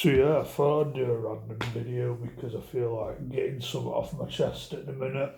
So yeah, I thought I'd do a random video because I feel like getting something off my chest at the minute.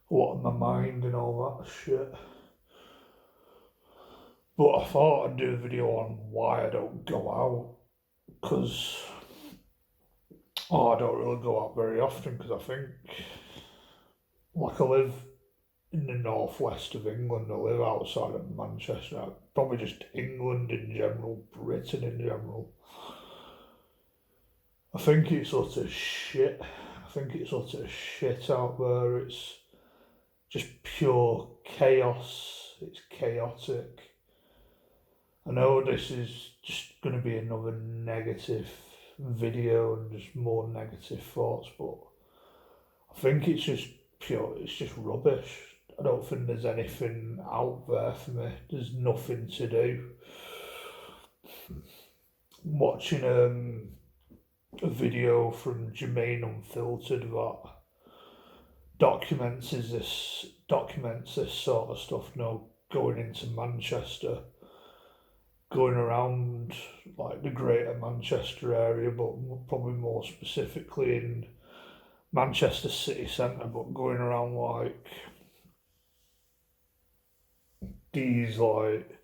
What in my mind and all that shit. But I thought I'd do a video on why I don't go out. Because I don't really go out very often because I think, like I live in the northwest of England, I live outside of Manchester, probably just England in general, Britain in general. I think it's utter shit. I think it's utter shit out there. It's just pure chaos. It's chaotic. I know this is just going to be another negative video and just more negative thoughts, but I think it's just pure, it's just rubbish. I don't think there's anything out there for me. There's nothing to do. Watching a video from Jermaine Unfiltered that documents this sort of stuff, going into Manchester, going around like the greater Manchester area, but probably more specifically in Manchester city centre, but going around like these like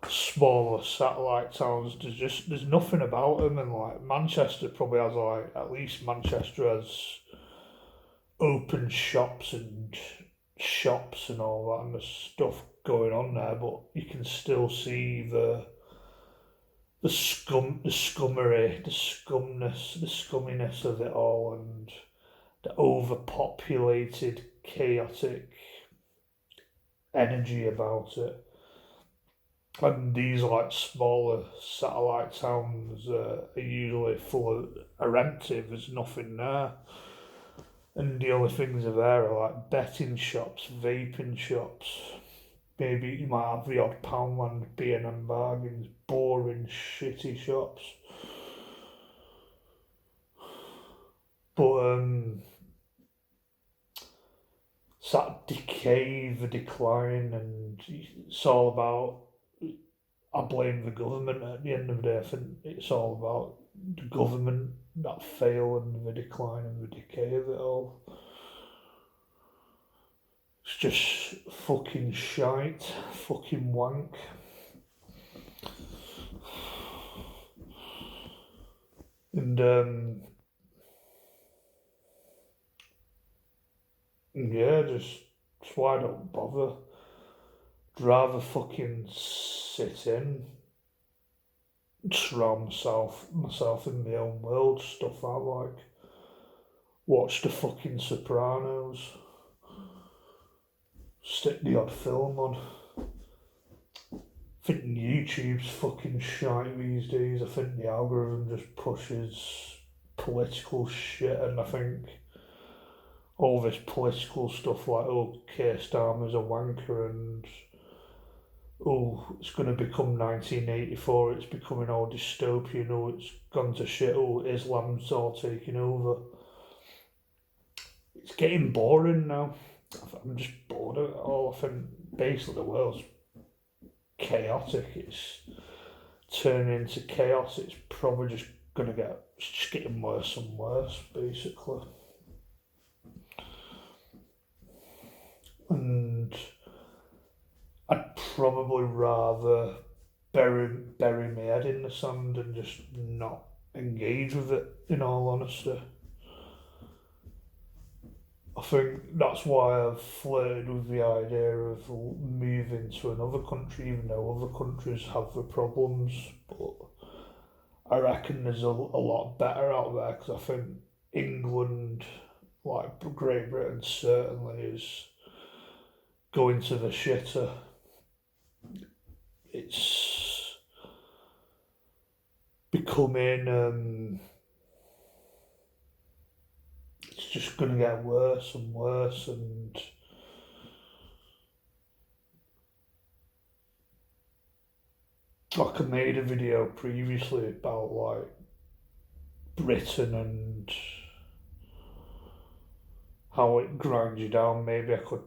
smaller satellite towns. There's nothing about them, and like Manchester probably has like at least Manchester has open shops and all that, and there's stuff going on there, but you can still see the scumminess of it all, and the overpopulated, chaotic energy about it. And these like smaller satellite towns are usually full of are empty. There's nothing there, and the only things are there are like betting shops, vaping shops. Maybe you might have the odd Poundland B&M bargains, boring, shitty shops. But it's that decay, the decline, and it's all about. I blame the government at the end of the day. I think it's all about the government that fail and the decline and the decay of it all. It's just fucking shite, fucking wank. And yeah, just why I don't bother. I'd rather fucking sit in, surround myself in my own world, stuff I like. Watch the fucking Sopranos. Stick the odd film on. I think YouTube's fucking shite these days. I think the algorithm just pushes political shit, and I think all this political stuff like, oh, Keir Starmer's a wanker, and oh, it's going to become 1984, it's becoming all dystopian, oh, it's gone to shit, oh, Islam's all taking over. It's getting boring now. I'm just bored of it all. I think basically the world's chaotic. It's turning into chaos. It's probably it's just getting worse and worse, basically. And I'd probably rather bury my head in the sand and just not engage with it, in all honesty. I think that's why I've flirted with the idea of moving to another country, even though other countries have the problems. But I reckon there's a lot better out there, because I think England, like Great Britain, certainly is going to the shitter. It's becoming it's just going to get worse and worse, and like I made a video previously about like Britain and how it grinds you down. Maybe I could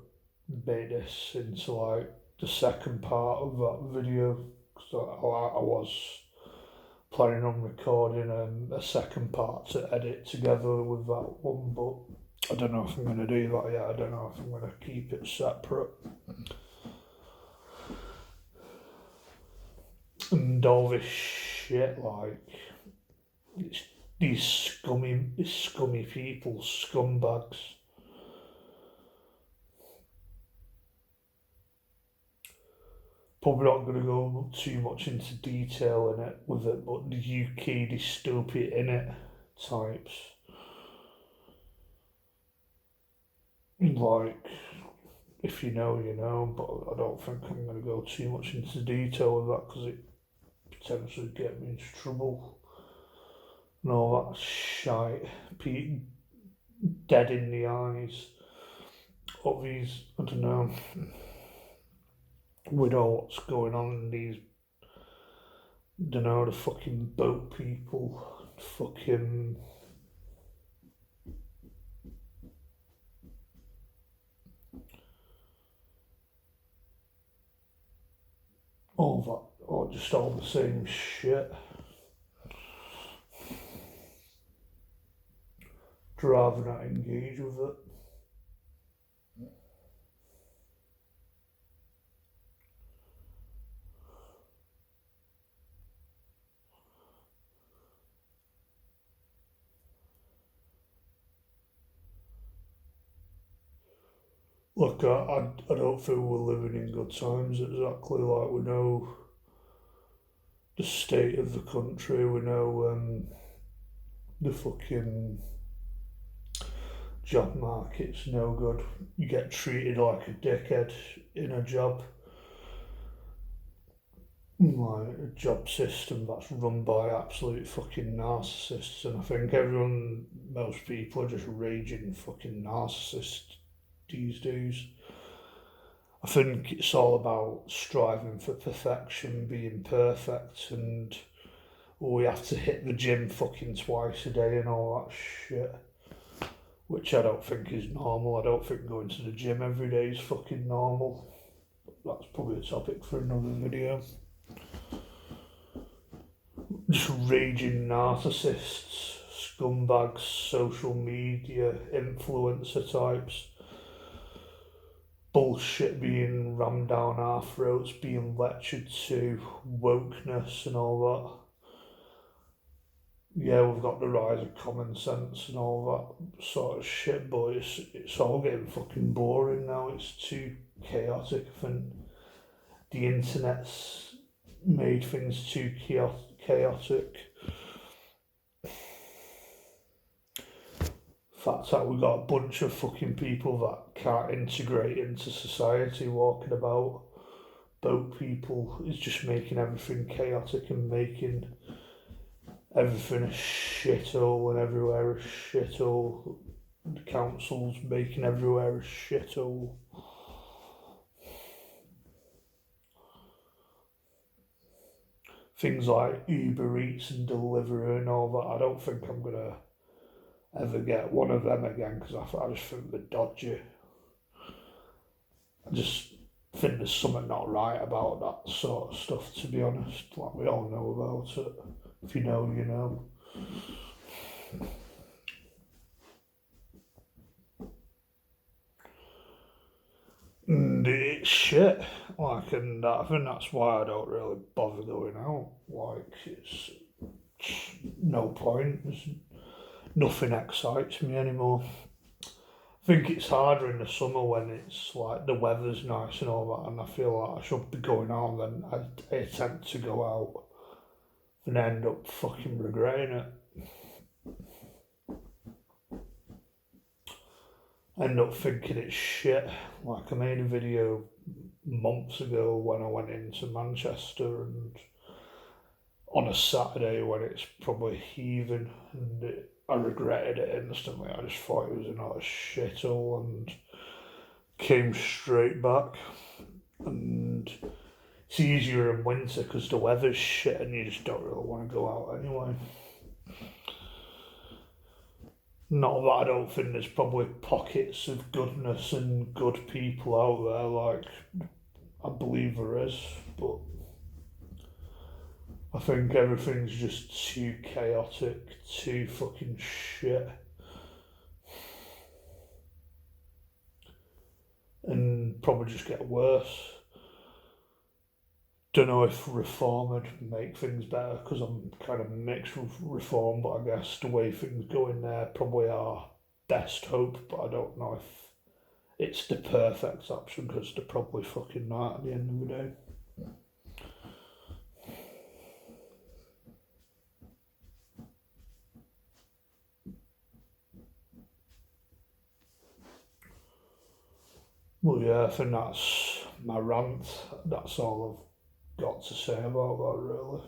make this into like the second part of that video, because I was planning on recording a second part to edit together with that one, but I don't know if I'm going to do that yet. I don't know if I'm going to keep it separate. And all this shit, like, it's these scummy people, scumbags. Probably not going to go too much into detail in it with it, but the UK dystopia in it types. Like, if you know, you know, but I don't think I'm going to go too much into detail with that because it potentially get me into trouble. And all that shite. Dead in the eyes of these, I don't know, we know what's going on in these, don't know, the fucking boat people, fucking all that, or just all the same shit. I'd rather not engage with it. Look, I don't feel we're living in good times exactly. Like, we know the state of the country, we know the fucking job market's no good. You get treated like a dickhead in a job. Like a job system that's run by absolute fucking narcissists, and I think most people are just raging fucking narcissists these days. I think it's all about striving for perfection, being perfect, and we have to hit the gym fucking twice a day and all that shit. Which I don't think is normal. I don't think going to the gym every day is fucking normal. That's probably a topic for another video. Just raging narcissists, scumbags, social media, influencer types. Bullshit being rammed down our throats, being lectured to, wokeness and all that. Yeah, we've got the rise of common sense and all that sort of shit, but it's all getting fucking boring now. It's too chaotic. I think the internet's made things too chaotic. Fact that we've got a bunch of fucking people that can't integrate into society walking about. Boat people is just making everything chaotic and making everything a shithole and everywhere a shithole. The council's making everywhere a shithole. Things like Uber Eats and Deliveroo and all that, I don't think I'm going to ever get one of them again because I just think they're dodgy. I just think there's something not right about that sort of stuff, to be honest. Like, we all know about it. If you know, you know. And it's shit. Like, and I think that's why I don't really bother going out. Like, it's no point. Nothing excites me anymore. I think it's harder in the summer when it's like the weather's nice and all that, and I feel like I should be going out, then I attempt to go out and end up fucking regretting it. End up thinking it's shit. Like, I made a video months ago when I went into Manchester and on a Saturday when it's probably heaving, and I regretted it instantly. I just thought it was an utter shithole and came straight back. And it's easier in winter because the weather's shit and you just don't really want to go out anyway. Not that I don't think there's probably pockets of goodness and good people out there, like I believe there is, but I think everything's just too chaotic, too fucking shit. And probably just get worse. Don't know if reform would make things better because I'm kind of mixed with reform, but I guess the way things go in there probably are best hope, but I don't know if it's the perfect option because they're probably fucking not at the end of the day. Well, yeah, I think that's my rant. That's all I've got to say about that, really.